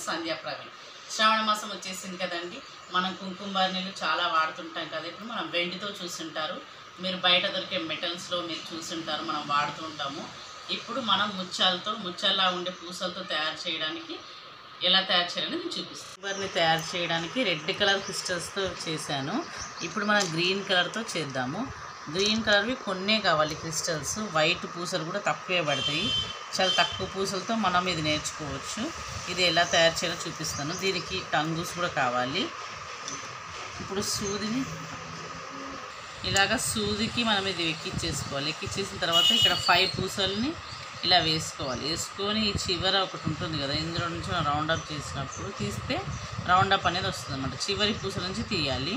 సంధ్యా ప్రవీణ్. శ్రావణ మాసం వచ్చేసింది కదండి. మనం కుంకుమ బర్నీలు చాలా వాడుతుంటాం కదా. ఇప్పుడు మనం వెండితో చూస్తుంటారు, మీరు బయట దొరికే మెటల్స్లో మీరు చూస్తుంటారు, మనం వాడుతూ ఉంటాము. ఇప్పుడు మనం ముత్యాల్లా ఉండే పూసలతో తయారు చేయడానికి ఎలా తయారు చేయాలని నేను చూపిస్తాను. బర్నీ తయారు చేయడానికి రెడ్ కలర్ క్రిస్టల్స్తో చేశాను. ఇప్పుడు మనం గ్రీన్ కలర్తో చేద్దాము. గ్రీన్ కలర్వి కొన్నే కావాలి క్రిస్టల్స్. వైట్ పూసలు కూడా తక్కువే పడతాయి. చాలా తక్కువ పూసలతో మనం ఇది నేర్చుకోవచ్చు. ఇది ఎలా తయారు చేయాలో చూపిస్తాను. దీనికి టంగుస్ కూడా కావాలి. ఇప్పుడు సూదిని ఇలాగ సూదికి మనం ఇది ఎక్కించేసుకోవాలి. ఎక్కించేసిన తర్వాత ఇక్కడ 5 పూసల్ని ఇలా వేసుకోవాలి. వేసుకొని ఈ చివర ఒకటి ఉంటుంది కదా, ఇందులో నుంచి మనం రౌండప్ చేసినప్పుడు తీస్తే రౌండప్ అనేది వస్తుంది అన్నమాట. చివరి పూసల నుంచి తీయాలి.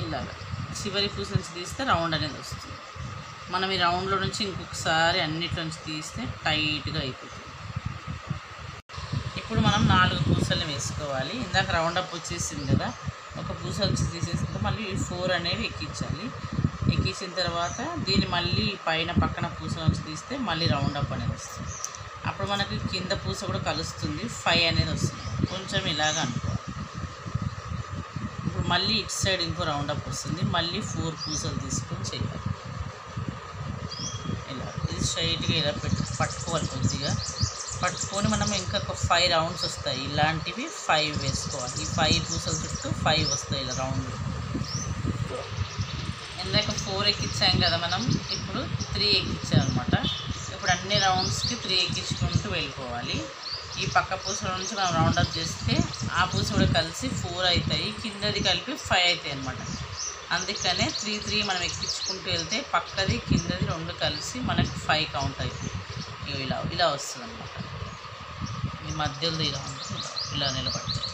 ఇలాగ చివరి పూస నుంచి తీస్తే రౌండ్ అనేది వస్తుంది. మనం ఈ రౌండ్లో నుంచి ఇంకొకసారి అన్నిట్లో నుంచి తీస్తే టైట్గా అయిపోతుంది. ఇప్పుడు మనం 4 పూసలు వేసుకోవాలి. ఇందాక రౌండప్ వచ్చేసింది కదా, ఒక పూస నుంచి తీసేసిన మళ్ళీ 4 అనేవి ఎక్కించాలి. ఎక్కించిన తర్వాత దీన్ని మళ్ళీ పక్కన పూస నుంచి తీస్తే మళ్ళీ రౌండప్ అనేది వస్తుంది. అప్పుడు మనకి కింద పూస కూడా కలుస్తుంది, 5 అనేది వస్తుంది. కొంచెం ఇలాగ అనుకోవాలి. ఇప్పుడు మళ్ళీ ఇటు సైడ్ ఇంకో రౌండప్ వస్తుంది. మళ్ళీ 4 పూసలు తీసుకొని చేయాలి. ఇలా ఇది స్ట్రైట్గా ఇలా పట్టుకోవాలి. కొద్దిగా పట్టుకొని మనం ఇంకా ఒక 5 రౌండ్స్ వస్తాయి. ఇలాంటివి 5 వేసుకోవాలి. ఈ 5 పూసల చుట్టూ 5 వస్తాయి ఇలా రౌండ్. ఇందాక 4 ఎక్కించాం కదా మనం, ఇప్పుడు 3 ఎక్కించాం అనమాట. ఇప్పుడు అన్ని రౌండ్స్కి 3 ఎక్కించుకుంటూ వెళ్ళిపోవాలి. ఈ పక్క పూసల నుంచి మనం రౌండప్ చేస్తే ఆ పూస కూడా కలిసి 4 అవుతాయి, కిందది కలిపి 5 అవుతాయి అనమాట. అందుకనే 3 మనం ఎక్కించుకుంటూ వెళ్తే పక్కది కిందది 2 కలిసి మనకి 5 కౌంట్ అవుతుంది. ఇలా వస్తుంది అనమాట. ఈ మధ్యలో ఇలా ఉంటుంది, ఇలా నిలబడుతుంది.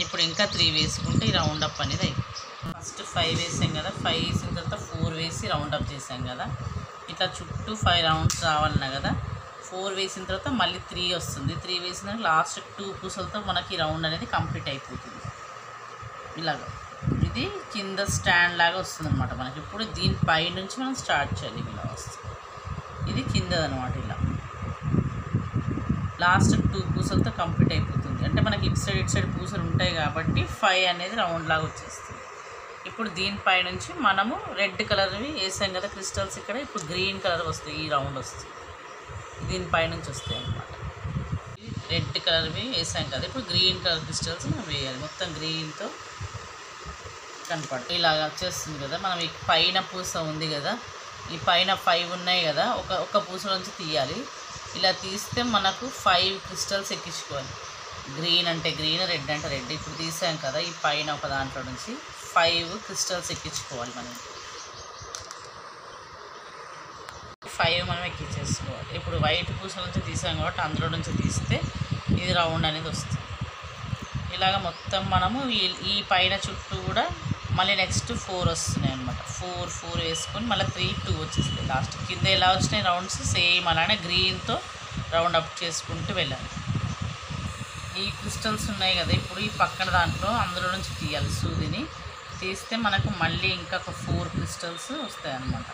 ఇప్పుడు ఇంకా 3 వేసుకుంటే ఈ రౌండప్ అనేది అయిపోతుంది. ఫస్ట్ 5 వేసాం కదా, 5 వేసిన తర్వాత 4 వేసి రౌండప్ చేసాం కదా. ఇట్లా చుట్టూ 5 రౌండ్స్ రావాలన్నా కదా. 4 వేసిన తర్వాత మళ్ళీ 3 వస్తుంది. 3 వేసిన లాస్ట్ 2 పూసలతో మనకి రౌండ్ అనేది కంప్లీట్ అయిపోతుంది. ఇలాగ ఇది కింద స్టాండ్ లాగా వస్తుంది అనమాట మనకి. ఇప్పుడు దీనిపై నుంచి మనం స్టార్ట్ చేయాలి. ఇలా వస్తుంది, ఇది కిందదనమాట. ఇలా లాస్ట్ 2 పూసలతో కంప్లీట్ అయిపోతుంది. అంటే మనకి ఇటు సైడ్ పూసలు ఉంటాయి కాబట్టి 5 అనేది రౌండ్ లాగా వచ్చేస్తుంది. ఇప్పుడు దీనిపై నుంచి మనము రెడ్ కలర్వి వేసాం కదా క్రిస్టల్స్, ఇక్కడ ఇప్పుడు గ్రీన్ కలర్ వస్తాయి. ఈ రౌండ్ వస్తుంది, దీనిపై నుంచి వస్తాయి అన్నమాట. రెడ్ కలర్వి వేసాం కదా, ఇప్పుడు గ్రీన్ కలర్ క్రిస్టల్స్ మనం వేయాలి. మొత్తం గ్రీన్తో కనపడుతుంది. ఇలాగ వచ్చేస్తుంది కదా. మనం ఈ పైన పూస ఉంది కదా, ఈ పైన 5 ఉన్నాయి కదా, ఒక పూస నుంచి తీయాలి. ఇలా తీస్తే మనకు 5 క్రిస్టల్స్ ఎక్కించుకోవాలి. గ్రీన్ అంటే గ్రీన్, రెడ్ అంటే రెడ్. ఇప్పుడు తీసాం కదా, ఈ పైన ఒక దాంట్లో నుంచి 5 క్రిస్టల్స్ ఎక్కించుకోవాలి. మనం 5 మనం ఎక్కించేసుకోవాలి. ఇప్పుడు వైట్ పూసల నుంచి తీసాం కాబట్టి అందులో నుంచి తీస్తే ఇది రౌండ్ అనేది వస్తుంది. ఇలాగ మొత్తం మనము ఈ పైన చుట్టూ కూడా మళ్ళీ నెక్స్ట్ 4 వస్తున్నాయి అనమాట. 4 వేసుకొని మళ్ళీ 3 2 వచ్చేస్తాయి. లాస్ట్ కింద ఎలా వచ్చినాయి రౌండ్స్ సేమ్ అలానే గ్రీన్తో రౌండ్ అప్ చేసుకుంటూ వెళ్ళాలి. ఈ క్రిస్టల్స్ ఉన్నాయి కదా, ఇప్పుడు ఈ పక్కన దాంట్లో అందులో నుంచి తీయాలి. సూదిని తీస్తే మనకు మళ్ళీ ఇంకా ఒక 4 క్రిస్టల్స్ వస్తాయి అన్నమాట.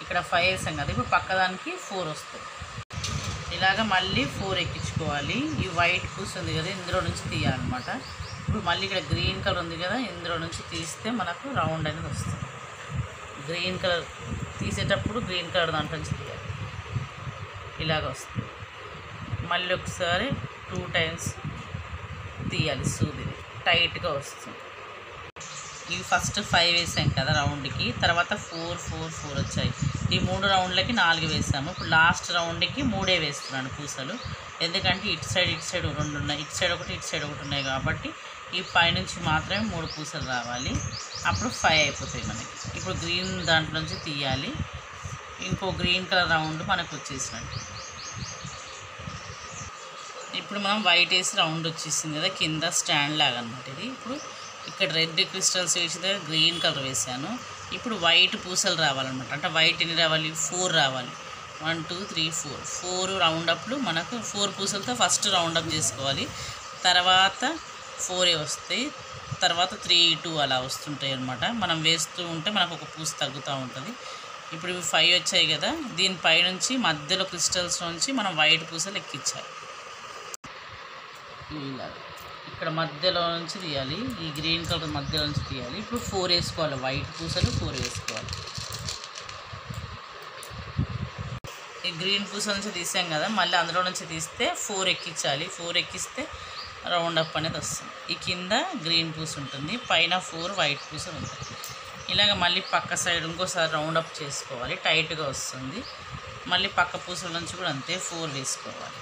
ఇక్కడ 5 వేసాం కదా, ఇప్పుడు పక్కదానికి 4 వస్తాయి. ఇలాగ మళ్ళీ 4 ఎక్కించుకోవాలి. ఈ వైట్ పూస ఉంది కదా, ఇందులో నుంచి తీయాలన్నమాట. ఇప్పుడు మళ్ళీ ఇక్కడ గ్రీన్ కలర్ ఉంది కదా, ఇందులో నుంచి తీస్తే మనకు రౌండ్ అనేది వస్తుంది. గ్రీన్ కలర్ తీసేటప్పుడు గ్రీన్ కలర్ దాంట్లో నుంచి తీయాలి. ఇలాగ వస్తుంది. మళ్ళీ ఒకసారి 2 టైమ్స్ తీయాలి. సూదిని టైట్గా వస్తుంది. ఇవి ఫస్ట్ 5 వేసాం కదా రౌండ్కి, తర్వాత 4 వచ్చాయి. ఈ 3 రౌండ్లకి 4 వేసాము. ఇప్పుడు లాస్ట్ రౌండ్కి 3 వేస్తున్నాను పూసలు. ఎందుకంటే ఇటు సైడ్ 2 ఉన్నాయి, ఇటు సైడ్ ఒకటి ఉన్నాయి కాబట్టి ఈ పైనుంచి మాత్రమే 3 పూసలు రావాలి. అప్పుడు 5 అయిపోతాయి మనకి. ఇప్పుడు గ్రీన్ దాంట్లో నుంచి తీయాలి. ఇంకో గ్రీన్ కలర్ రౌండ్ మనకు వచ్చేసినట్టు. ఇప్పుడు మనం వైట్ వేసి రౌండ్ వచ్చేసింది కదా, కింద స్టాండ్ లాగా అనమాట ఇది. ఇప్పుడు ఇక్కడ రెడ్ క్రిస్టల్స్ వేసిన దగ్గర గ్రీన్ కలర్ వేసాను. ఇప్పుడు వైట్ పూసలు రావాలన్నమాట. అంటే వైట్ ఎన్ని రావాలి? 4 రావాలి. 1 2 3 4 రౌండప్లు మనకు 4 పూసలతో ఫస్ట్ రౌండప్ చేసుకోవాలి. తర్వాత 4 వస్తాయి, తర్వాత 3 2 అలా వస్తుంటాయి అన్నమాట. మనం వేస్తూ ఉంటే మనకు ఒక పూస తగ్గుతూ ఉంటుంది. ఇప్పుడు ఇవి 5 వచ్చాయి కదా, దీనిపై నుంచి మధ్యలో క్రిస్టల్స్ నుంచి మనం వైట్ పూసలు ఎక్కించాలి. ఇలా ఇక్కడ మధ్యలో నుంచి తీయాలి, ఈ గ్రీన్ కలర్ మధ్యలో నుంచి తీయాలి. ఇప్పుడు 4 వేసుకోవాలి, వైట్ పూసలు 4 వేసుకోవాలి. ఈ గ్రీన్ పూసల నుంచి తీసాం కదా, మళ్ళీ అందులో నుంచి తీస్తే 4 ఎక్కించాలి. 4 ఎక్కిస్తే రౌండ్ అప్ అనేది వస్తుంది. ఈ కింద గ్రీన్ పూస ఉంటుంది, పైన 4 వైట్ పూసలు ఉంటాయి. ఇలాగ మళ్ళీ పక్క సైడ్ ఇంకోసారి రౌండ్ అప్ చేసుకోవాలి, టైట్గా వస్తుంది. మళ్ళీ పక్క పూసల నుంచి కూడా అంతే 4 వేసుకోవాలి.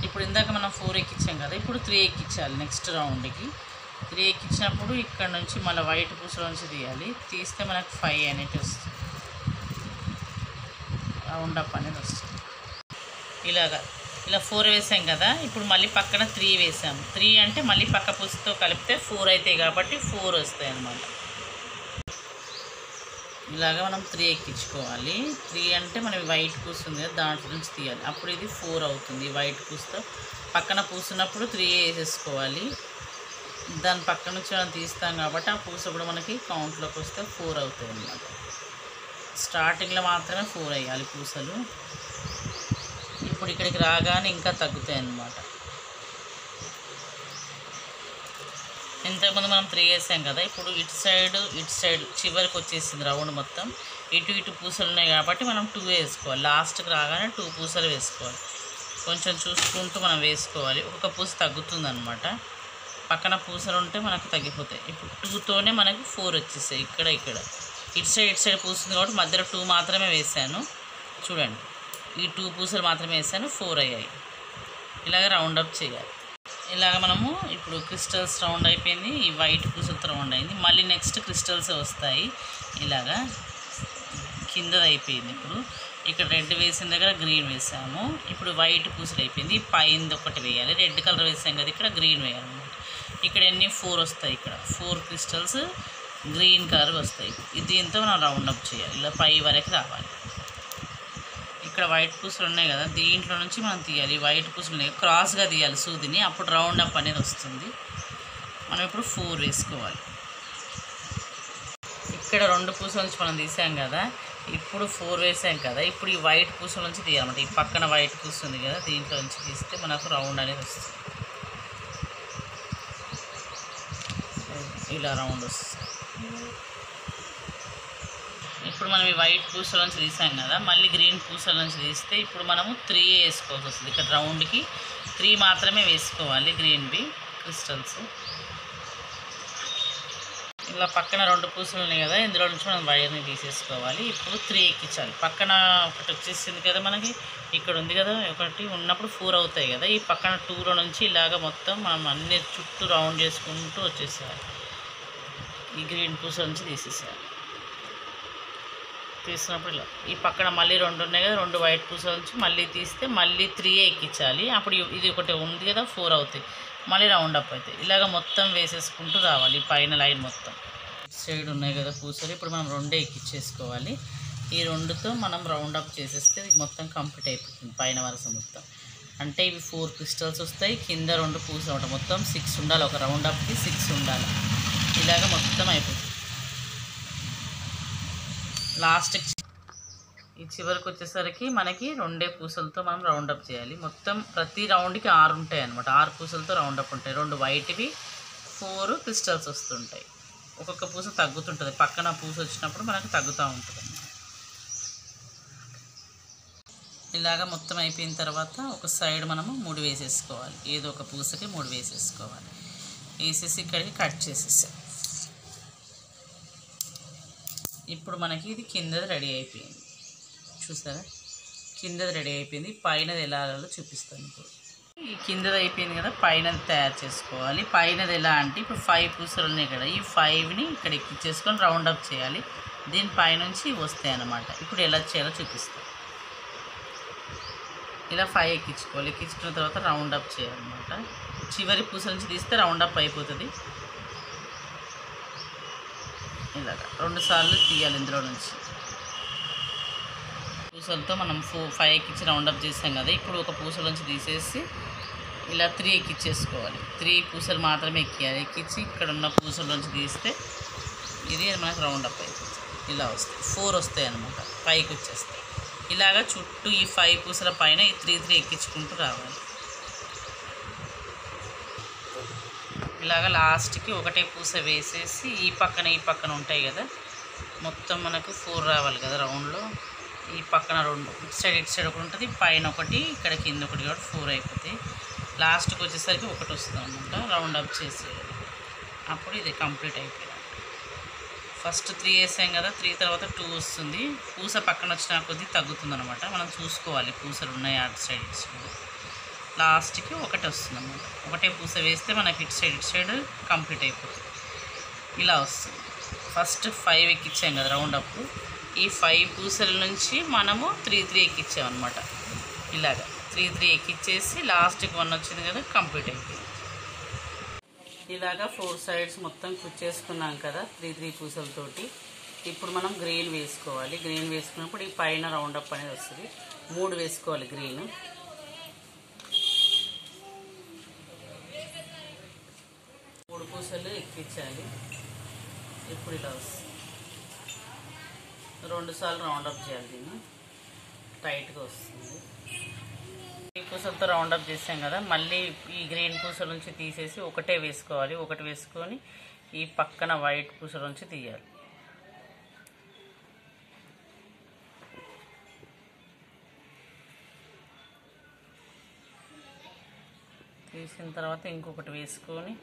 ఇప్పుడు ఇందాక మనం 4 ఎక్కించాం కదా, ఇప్పుడు 3 ఎక్కించాలి. నెక్స్ట్ రౌండ్కి 3 ఎక్కించినప్పుడు ఇక్కడ నుంచి మళ్ళీ వైట్ పూసల నుంచి తీయాలి. తీస్తే మనకు 5 అనేది వస్తుంది, రౌండ్ అప్ అనేది వస్తుంది. ఇలా 4 వేసాం కదా, ఇప్పుడు మళ్ళీ పక్కన 3 వేసాము. 3 అంటే మళ్ళీ పక్క పూసతో కలిపితే 4 అవుతాయి కాబట్టి 4 వస్తాయి అన్నమాట. ఇలాగ మనం 3 ఎక్కించుకోవాలి. 3 అంటే మనం వైట్ పూస ఉంది కదా, దాంట్లో నుంచి తీయాలి. అప్పుడు ఇది 4 అవుతుంది. వైట్ పూసతో పక్కన పూసినప్పుడు 3 వేసేసుకోవాలి. దాని పక్క నుంచి మనం తీస్తాం కాబట్టి ఆ పూస కూడా మనకి కౌంట్లోకి వస్తే 4 అవుతాయి అన్నమాట. స్టార్టింగ్లో మాత్రమే 4 వేయాలి పూసలు. ఇప్పుడు ఇక్కడికి రాగానే ఇంకా తగ్గుతాయి అన్నమాట. ఇంతకుముందు మనం 3 వేసాం కదా, ఇప్పుడు ఇటు సైడ్ చివరికి వచ్చేసింది రౌండ్ మొత్తం. ఇటు పూసలు ఉన్నాయి కాబట్టి మనం 2 వేసుకోవాలి. లాస్ట్కి రాగానే 2 పూసలు వేసుకోవాలి. కొంచెం చూసుకుంటూ మనం వేసుకోవాలి. ఒక్కొక్క పూస తగ్గుతుంది అనమాట. పక్కన పూసలు ఉంటే మనకు తగ్గిపోతాయి. ఇప్పుడు 2తోనే మనకి 4 వచ్చేసాయి. ఇక్కడ ఇటు సైడ్ పూస్తుంది కాబట్టి మధ్యలో 2 మాత్రమే వేసాను. చూడండి, ఈ 2 పూసలు మాత్రమే వేసాను, 4 అయ్యాయి. ఇలాగ రౌండ్ అప్ చేయాలి. ఇలాగ మనము ఇప్పుడు క్రిస్టల్స్ రౌండ్ అయిపోయింది, ఈ వైట్ పూసలతో రౌండ్ అయింది. మళ్ళీ నెక్స్ట్ క్రిస్టల్స్ వస్తాయి. ఇలాగా కిందది అయిపోయింది. ఇప్పుడు ఇక్కడ రెడ్ వేసిన దగ్గర గ్రీన్ వేసాము. ఇప్పుడు వైట్ పూసలు అయిపోయింది. పైంది ఒకటి వేయాలి, రెడ్ కలర్ వేసాం కదా, ఇక్కడ గ్రీన్ వేయాలన్నమాట. ఇక్కడ ఎన్ని 4 వస్తాయి. ఇక్కడ 4 క్రిస్టల్స్ గ్రీన్ కలర్ వస్తాయి. దీంతో మనం రౌండ్ అప్ చేయాలి. ఇలా పై వరకు రావాలి. ఇక్కడ వైట్ పూసలు ఉన్నాయి కదా, దీంట్లో నుంచి మనం తీయాలి. వైట్ పూసలు ఉన్నాయి, క్రాస్గా తీయాలి సూదిని, అప్పుడు రౌండ్ అప్ అనేది వస్తుంది. మనం ఇప్పుడు 4 వేసుకోవాలి. ఇక్కడ 2 పూసల నుంచి మనం తీసాం కదా, ఇప్పుడు 4 వేసాం కదా, ఇప్పుడు ఈ వైట్ పూసల నుంచి తీయాలన్నమాట. ఈ పక్కన వైట్ పూస ఉంది కదా, దీంట్లో నుంచి తీస్తే మనకు రౌండ్ అనేది వస్తుంది. ఇలా రౌండ్ వస్తుంది. ఇప్పుడు మనం ఈ వైట్ పూసల నుంచి తీసాం కదా, మళ్ళీ గ్రీన్ పూసల నుంచి తీస్తే ఇప్పుడు మనము 3 వేసుకోవాల్సి వస్తుంది. ఇక్కడ రౌండ్కి 3 మాత్రమే వేసుకోవాలి గ్రీన్వి క్రిస్టల్స్. ఇలా పక్కన 2 పూసలు ఉన్నాయి కదా, ఇందులో నుంచి మనం వైర్ని తీసేసుకోవాలి. ఇప్పుడు 3 ఎక్కించాలి. పక్కన ఒకటి వచ్చేసింది కదా, మనకి ఇక్కడ ఉంది కదా, ఒకటి ఉన్నప్పుడు 4 అవుతాయి కదా. ఈ పక్కన 2లో నుంచి ఇలాగ మొత్తం మనం అన్ని చుట్టూ రౌండ్ చేసుకుంటూ వచ్చేసేయాలి. ఈ గ్రీన్ పూసల నుంచి తీసేసేయాలి. తీసినప్పుడు ఇలా ఈ పక్కన మళ్ళీ 2 ఉన్నాయి కదా, 2 వైట్ పూసల నుంచి మళ్ళీ తీస్తే మళ్ళీ 3 ఎక్కించాలి. అప్పుడు ఇది ఒకటి ఉంది కదా, 4 అవుతాయి. మళ్ళీ రౌండ్ అప్ అవుతాయి. ఇలాగ మొత్తం వేసేసుకుంటూ రావాలి. పైన లైన్ మొత్తం సైడ్ ఉన్నాయి కదా పూసలు, ఇప్పుడు మనం 2 ఎక్కించేసుకోవాలి. ఈ 2తో మనం రౌండ్ అప్ చేసేస్తే మొత్తం కంప్లీట్ అయిపోతుంది. పైన వరుస మొత్తం అంటే ఇవి 4 క్రిస్టల్స్ వస్తాయి, కింద 2 పూసలు ఉంటాయి. మొత్తం 6 ఉండాలి. ఒక రౌండ్ అప్కి 6 ఉండాలి. ఇలాగ మొత్తం అయిపోతుంది. లాస్ట్కి ఈ చివరికి వచ్చేసరికి మనకి 2 పూసలతో మనం రౌండప్ చేయాలి. మొత్తం ప్రతి రౌండ్కి 6 ఉంటాయి అన్నమాట. 6 పూసలతో రౌండప్ ఉంటాయి. 2 వైట్వి, 4 క్రిస్టల్స్ వస్తుంటాయి. ఒక్కొక్క పూస తగ్గుతుంటుంది. పక్కన పూస వచ్చినప్పుడు మనకు తగ్గుతూ ఉంటుంది. ఇలాగ మొత్తం అయిపోయిన తర్వాత ఒక సైడ్ మనము 3 వేసేసుకోవాలి. ఏదో ఒక పూసకి 3 వేసేసుకోవాలి. వేసేసి ఇక్కడికి కట్ చేసేసాం. ఇప్పుడు మనకి ఇది కిందది రెడీ అయిపోయింది. చూసారా, కిందది రెడీ అయిపోయింది. పైనది ఎలా చూపిస్తాను. ఇప్పుడు ఈ కిందది అయిపోయింది కదా, పైనది తయారు చేసుకోవాలి. పైనది ఎలా అంటే ఇప్పుడు 5 పూసలు ఉన్నాయి కదా, ఈ 5ని ఇక్కడ ఎక్కించేసుకొని రౌండ్ అప్ చేయాలి. దీని పైనుంచి వస్తాయి అన్నమాట. ఇప్పుడు ఎలా చేయాలో చూపిస్తాను. ఇలా 5 ఎక్కించుకోవాలి. ఎక్కించుకున్న తర్వాత రౌండ్ అప్ చేయాలన్నమాట. చివరి పూస నుంచి తీస్తే రౌండ్ అప్ అయిపోతుంది. ఇలాగా 2 సార్లు తీయాలి. ఇందులో నుంచి పూసలతో మనం 5 ఎక్కించి రౌండప్ చేసాం కదా, ఇప్పుడు ఒక పూసల నుంచి తీసేసి ఇలా 3 ఎక్కించేసుకోవాలి. 3 పూసలు మాత్రమే ఎక్కియాలి. ఎక్కించి ఇక్కడ ఉన్న పూసల నుంచి తీస్తే ఇది మనకు రౌండప్ అయిపోతుంది. ఇలా వస్తాయి. 4 వస్తాయి అన్నమాట. పైకి వచ్చేస్తాయి. ఇలాగా చుట్టూ ఈ 5 పూసల పైన ఈ 3 ఎక్కించుకుంటూ రావాలి. ఇలాగ లాస్ట్కి ఒకటే పూస వేసేసి ఈ పక్కన ఉంటాయి కదా, మొత్తం మనకు 4 రావాలి కదా రౌండ్లో. ఈ పక్కన 2 ఇటు సైడ్ ఒకటి ఉంటుంది, పైన ఒకటి, ఇక్కడ కింద ఒకటి, కాబట్టి 4 అయిపోతాయి. లాస్ట్కి వచ్చేసరికి ఒకటి వస్తుంది అనమాట, రౌండ్ అప్ చేసి అప్పుడు ఇది కంప్లీట్ అయిపోయింది. ఫస్ట్ 3 వేసాం కదా, 3 తర్వాత 2 వస్తుంది. పూస పక్కన వచ్చిన కొద్దీ తగ్గుతుంది అనమాట, మనం చూసుకోవాలి పూసలు ఉన్నాయి అటు సైడ్ ఇటు సైడ్. లాస్ట్కి ఒకటి వస్తుంది అన్నమాట, ఒకటే పూస వేస్తే మనకి ఇటు సైడ్ కంప్లీట్ అయిపోతుంది. ఇలా వస్తుంది. ఫస్ట్ 5 ఎక్కించాం కదా రౌండ్ అప్, ఈ 5 పూసల నుంచి మనము 3 ఎక్కించామన్నమాట. ఇలాగా 3 ఎక్కించేసి లాస్ట్కి 1 వచ్చింది కదా, కంప్లీట్ అయిపోయింది. ఇలాగా 4 సైడ్స్ మొత్తం కుచ్చేసుకున్నాం కదా 3 పూసలతోటి. ఇప్పుడు మనం గ్రీన్ వేసుకోవాలి. గ్రీన్ వేసుకున్నప్పుడు ఈ పైన రౌండ్ అప్ అనేది వస్తుంది. 3 వేసుకోవాలి గ్రీన్. పూసలు ఎక్కించాలి. ఇప్పుడు ఇలా వస్తుంది. 2 సార్లు రౌండ్ అప్ చేయాలి, దీన్ని టైట్గా వస్తుంది. ఈ పూసలతో రౌండ్ అప్ చేసాం కదా, మళ్ళీ ఈ గ్రీన్ పూసల నుంచి తీసేసి ఒకటే వేసుకోవాలి. ఒకటి వేసుకొని ఈ పక్కన వైట్ పూసల నుంచి తీయాలి. తీసిన తర్వాత ఇంకొకటి వేసుకొని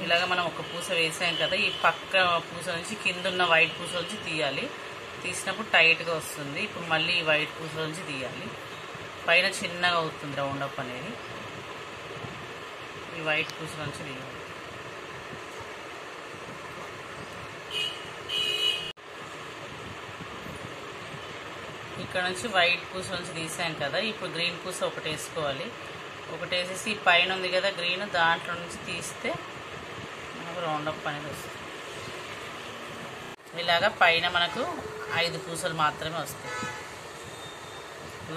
ఇలాగ మనం ఒక పూస వేసాం కదా, ఈ పక్క పూస నుంచి కింద ఉన్న వైట్ పూస నుంచి తీయాలి. తీసినప్పుడు టైట్గా వస్తుంది. ఇప్పుడు మళ్ళీ ఈ వైట్ పూస నుంచి తీయాలి. పైన చిన్నగా అవుతుంది రౌండ్ అప్ అనేది. ఈ వైట్ పూస నుంచి తీయాలి. ఇక్కడ నుంచి వైట్ పూస నుంచి తీసాం కదా, ఇప్పుడు గ్రీన్ పూస ఒకటి వేసుకోవాలి. ఒకటి వేసేసి పైన ఉంది కదా గ్రీన్, దాంట్లో నుంచి తీస్తే మనకు రౌండ్ అప్ అనేది వస్తుంది. ఇలాగా పైన మనకు 5 పూసలు మాత్రమే వస్తాయి.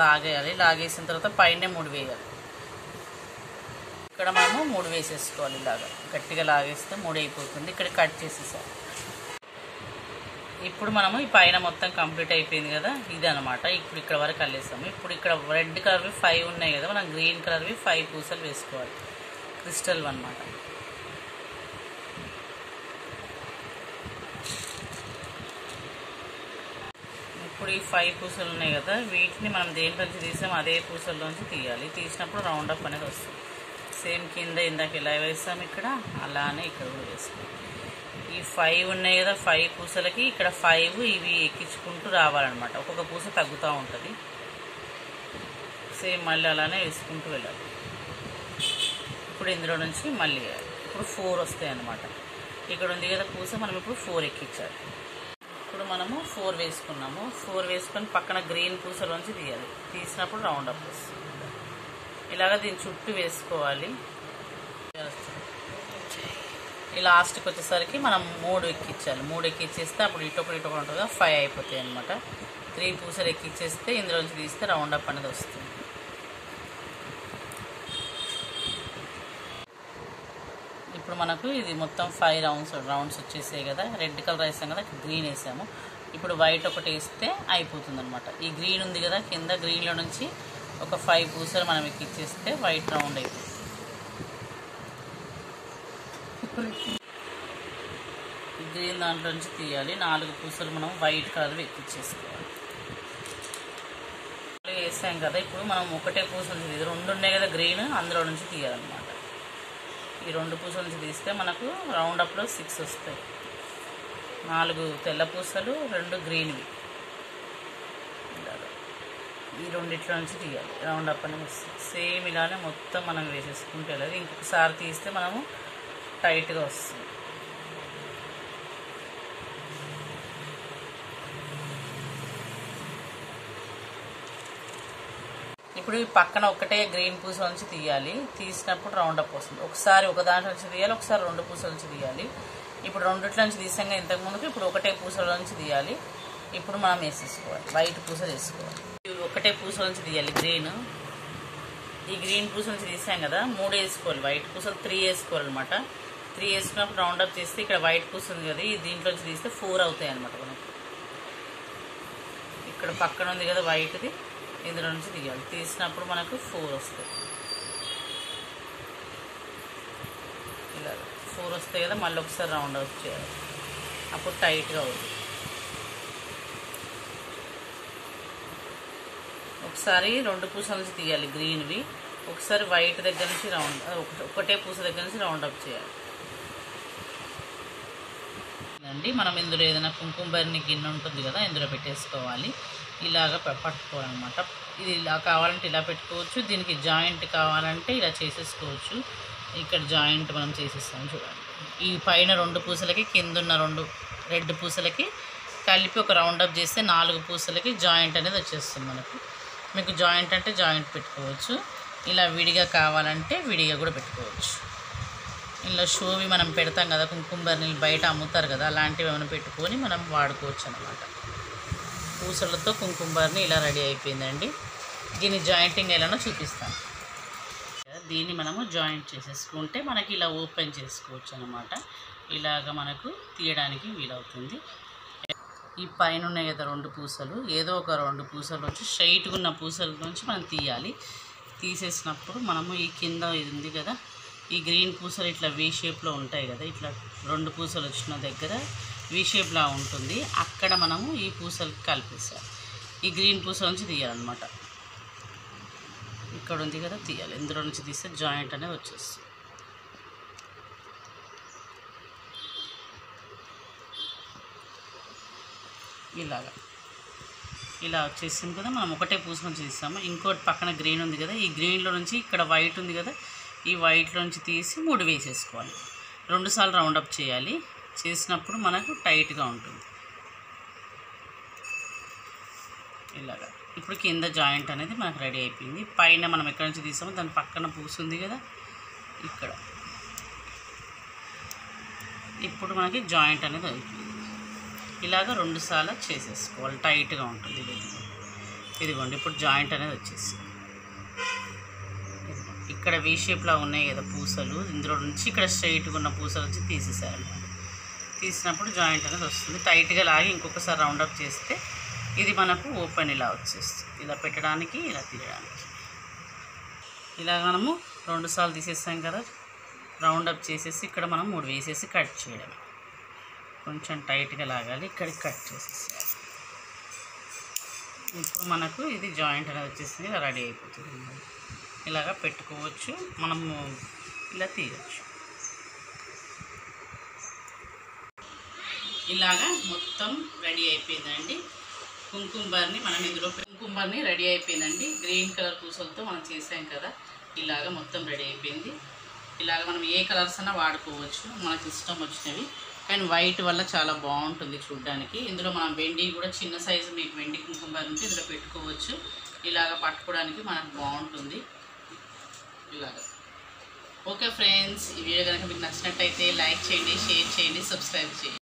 లాగేయాలి. లాగేసిన తర్వాత పైన 3 వేయాలి. ఇక్కడ మనము 3 వేసేసుకోవాలి. ఇలాగా గట్టిగా లాగేస్తే 3 అయిపోతుంది. ఇక్కడ కట్ చేసేసాం. ఇప్పుడు మనము ఈ పైన మొత్తం కంప్లీట్ అయిపోయింది కదా, ఇది అనమాట. ఇప్పుడు ఇక్కడ వరకు అల్లేసాము. ఇప్పుడు ఇక్కడ రెడ్ కలర్వి 5 ఉన్నాయి కదా, మనం గ్రీన్ కలర్వి 5 పూసలు వేసుకోవాలి. క్రిస్టల్ అన్నమాట. ఇప్పుడు ఈ 5 పూసలు ఉన్నాయి కదా, వీటిని మనం దేంట్లోంచి తీసాము అదే పూసల్లోంచి తీయాలి. తీసినప్పుడు రౌండ్ అప్ అనేది వస్తుంది. సేమ్ కింద ఇందాక ఎలా వేసాము ఇక్కడ, అలానే ఇక్కడ కూడా వేసుకోవాలి. ఈ 5 ఉన్నాయి కదా, 5 పూసలకి ఇక్కడ 5 ఇవి ఎక్కించుకుంటూ రావాలన్నమాట. ఒక్కొక్క పూస తగ్గుతూ ఉంటుంది. సేమ్ మళ్ళీ అలానే వేసుకుంటూ వెళ్ళాలి. ఇప్పుడు ఇందులో నుంచి మళ్ళీ వేయాలి. ఇప్పుడు 4 వస్తాయి అన్నమాట. ఇక్కడ ఉంది కదా పూస, మనం ఇప్పుడు 4 ఎక్కించాలి. ఇప్పుడు మనము 4 వేసుకున్నాము. 4 వేసుకొని పక్కన గ్రీన్ పూసలోంచి తీయాలి. తీసినప్పుడు రౌండ్ అప్ వస్తుంది. ఇలాగ దీని చుట్టూ వేసుకోవాలి. ఈ లాస్ట్కి వచ్చేసరికి మనం 3 ఎక్కించాలి. 3 ఎక్కిచ్చేస్తే అప్పుడు ఇటొకటి ఉంటుందా 5 అయిపోతాయి అనమాట. 3 పూసలు ఎక్కిచ్చేస్తే ఇందులోంచి తీస్తే రౌండ్ అప్ అనేది వస్తుంది. ఇప్పుడు మనకు ఇది మొత్తం 5 రౌండ్స్ వచ్చేసాయి కదా. రెడ్ కలర్ వేసాం కదా, గ్రీన్ వేసాము. ఇప్పుడు వైట్ ఒకటి వేస్తే అయిపోతుంది అనమాట. ఈ గ్రీన్ ఉంది కదా కింద, గ్రీన్లో నుంచి ఒక 5 పూసలు మనం ఎక్కిచ్చేస్తే వైట్ రౌండ్ అయిపోతుంది. గ్రీన్ దాంట్లో నుంచి తీయాలి. 4 పూసలు మనం వైట్ కలర్ ఎక్కిచ్చేసుకోవాలి. వేసాం కదా, ఇప్పుడు మనం ఒకటే పూస నుంచి తీయాలి. 2 ఉన్నాయి కదా గ్రీన్, అందులో నుంచి తీయాలన్నమాట. ఈ 2 పూసల నుంచి తీస్తే మనకు రౌండ్ అప్లో 6 వస్తాయి. 4 తెల్ల పూసలు, 2 గ్రీన్వి. ఈ రెండిట్లో నుంచి తీయాలి. రౌండ్ అప్ అనేది వస్తుంది. సేమ్ ఇలానే మొత్తం మనం వేసేసుకుంటే వెళ్ళాలి. ఇంకొకసారి తీస్తే మనము టైట్గా వస్తుంది. ఇప్పుడు ఈ పక్కన ఒకటే గ్రీన్ పూస నుంచి తీయాలి. తీసినప్పుడు రౌండ్ అప్ వస్తుంది. ఒకసారి ఒక దాంట్లో నుంచి తీయాలి, ఒకసారి 2 పూసల నుంచి తీయాలి. ఇప్పుడు రెండిట్లో నుంచి తీసాక ఇంతకుముందుకు ఇప్పుడు ఒకటే పూసల నుంచి తీయాలి. ఇప్పుడు మనం వేసేసుకోవాలి. వైట్ పూసలు వేసుకోవాలి. ఒకటే పూసల నుంచి తీయాలి గ్రీన్. ఈ గ్రీన్ పూస నుంచి తీసాం కదా, 3 వేసుకోవాలి. వైట్ పూసలు 3 వేసుకోవాలన్నమాట. 3 వేసుకున్నప్పుడు రౌండ్ అప్ చేస్తే ఇక్కడ వైట్ పూస ఉంది కదా, ఈ దీంట్లోంచి తీస్తే 4 అవుతాయి అనమాట. మనకు ఇక్కడ పక్కన ఉంది కదా వైట్ది, ఇందులో నుంచి తీయాలి. తీసినప్పుడు మనకు 4 వస్తాయి. 4 వస్తాయి కదా, మళ్ళీ ఒకసారి రౌండ్ అప్ చేయాలి. అప్పుడు టైట్గా అవుతుంది. ఒకసారి 2 పూసల నుంచి తీయాలి గ్రీన్వి, ఒకసారి వైట్ దగ్గర నుంచి ఒకటే పూస దగ్గర నుంచి రౌండ్ అప్ చేయాలి అండి. మనం ఇందులో ఏదైనా కుంకుమ బర్ని గిన్నె ఉంటుంది కదా, ఇందులో పెట్టేసుకోవాలి. ఇలాగ పట్టుకోవాలన్నమాట. ఇది ఇలా కావాలంటే ఇలా పెట్టుకోవచ్చు, దీనికి జాయింట్ కావాలంటే ఇలా చేసేసుకోవచ్చు. ఇక్కడ జాయింట్ మనం చేసేస్తాం చూడండి. ఈ పైన 2 పూసలకి కిందున్న 2 రెడ్ పూసలకి కలిపి ఒక రౌండ్ అప్ చేస్తే 4 పూసలకి జాయింట్ అనేది వచ్చేస్తుంది మనకు. మీకు జాయింట్ అంటే జాయింట్ పెట్టుకోవచ్చు, ఇలా విడిగా కావాలంటే విడిగా కూడా పెట్టుకోవచ్చు. ఇలా షోవి మనం పెడతాం కదా, కుంకుమ బర్నీలు బయట అమ్ముతారు కదా, అలాంటివి ఏమైనా పెట్టుకొని మనం వాడుకోవచ్చు అన్నమాట. పూసలతో కుంకుమ బర్నీ ఇలా రెడీ అయిపోయిందండి. దీన్ని జాయింటింగ్ ఎలానో చూపిస్తాను. దీన్ని మనము జాయింట్ చేసేసుకుంటే మనకి ఇలా ఓపెన్ చేసుకోవచ్చు అన్నమాట. ఇలాగ మనకు తీయడానికి వీలవుతుంది. ఈ పైన ఉన్నాయి కదా 2 పూసలు, ఏదో ఒక 2 పూసలు వచ్చి స్ట్రైట్గా ఉన్న పూసల నుంచి మనం తీయాలి. తీసేసినప్పుడు మనము ఈ కింద ఇది ఉంది కదా, ఈ గ్రీన్ పూసలు ఇట్లా వీ షేప్లో ఉంటాయి కదా, ఇట్లా 2 పూసలు వచ్చిన దగ్గర వీ షేప్లా ఉంటుంది. అక్కడ మనము ఈ పూసలకి కలిపేసాలి. ఈ గ్రీన్ పూసల నుంచి తీయాలన్నమాట. ఇక్కడ ఉంది కదా, తీయాలి. ఇందులో నుంచి తీస్తే జాయింట్ అనేది వచ్చేస్తుంది. ఇలా వచ్చేసింది కదా. మనం ఒకటే పూస నుంచి తీస్తాము. ఇంకోటి పక్కన గ్రీన్ ఉంది కదా, ఈ గ్రీన్లో నుంచి ఇక్కడ వైట్ ఉంది కదా, ఈ వైట్లో నుంచి తీసి 3 వేసేసుకోవాలి. 2 సార్లు రౌండ్ అప్ చేయాలి. చేసినప్పుడు మనకు టైట్గా ఉంటుంది ఇలాగా. ఇప్పుడు కింద జాయింట్ అనేది మనకు రెడీ అయిపోయింది. పైన మనం ఎక్కడి నుంచి తీసామో దాని పక్కన పూస ఉంది కదా ఇక్కడ. ఇప్పుడు మనకి జాయింట్ అనేది అయిపోయింది. ఇలాగ 2 సార్లు చేసేసుకోవాలి, టైట్గా ఉంటుంది. ఇదిగోండి ఇప్పుడు జాయింట్ అనేది వచ్చేసి ఇక్కడ వీ షేప్లో ఉన్నాయి కదా పూసలు, ఇందులో నుంచి ఇక్కడ స్ట్రైట్గా ఉన్న పూసల నుంచి తీసేసారు. తీసినప్పుడు జాయింట్ అనేది వస్తుంది. టైట్గా లాగి ఇంకొకసారి రౌండప్ చేస్తే ఇది మనకు ఓపెన్ ఇలా వచ్చేస్తుంది. ఇలా పెట్టడానికి, ఇలా తీయడానికి. ఇలా మనము 2 సార్లు తీసేసాం కదా, రౌండప్ చేసేసి ఇక్కడ మనం 3 వేసేసి కట్ చేయడం. కొంచెం టైట్గా లాగాలి, ఇక్కడికి కట్ చేసేసారు. ఇప్పుడు మనకు ఇది జాయింట్ అనేది వచ్చేసింది, ఇలా రెడీ అయిపోతుంది. ఇలాగా పెట్టుకోవచ్చు, మనము ఇలా తీయచ్చు. ఇలాగా మొత్తం రెడీ అయిపోయిందండి కుంకుమ బర్నీ. మనం ఇందులో కుంకుమ బర్నీ రెడీ అయిపోయిందండి. గ్రీన్ కలర్ పూసలతో మనం చేసాం కదా, ఇలాగ మొత్తం రెడీ అయిపోయింది. ఇలాగ మనం ఏ కలర్స్ అయినా వాడుకోవచ్చు, మనకు ఇష్టం వచ్చినవి. కానీ వైట్ వల్ల చాలా బాగుంటుంది చూడడానికి. ఇందులో మనం వెండి కూడా చిన్న సైజు మీకు వెండి కుంకుమ బర్నీ ఉంటే ఇందులో పెట్టుకోవచ్చు. ఇలాగ పట్టుకోవడానికి మనకు బాగుంటుంది ఇలాగ. ఓకే ఫ్రెండ్స్, ఈ వీడియో కనుక మీకు నచ్చినట్టయితే లైక్ చేయండి, షేర్ చేయండి, సబ్స్క్రైబ్ చేయండి.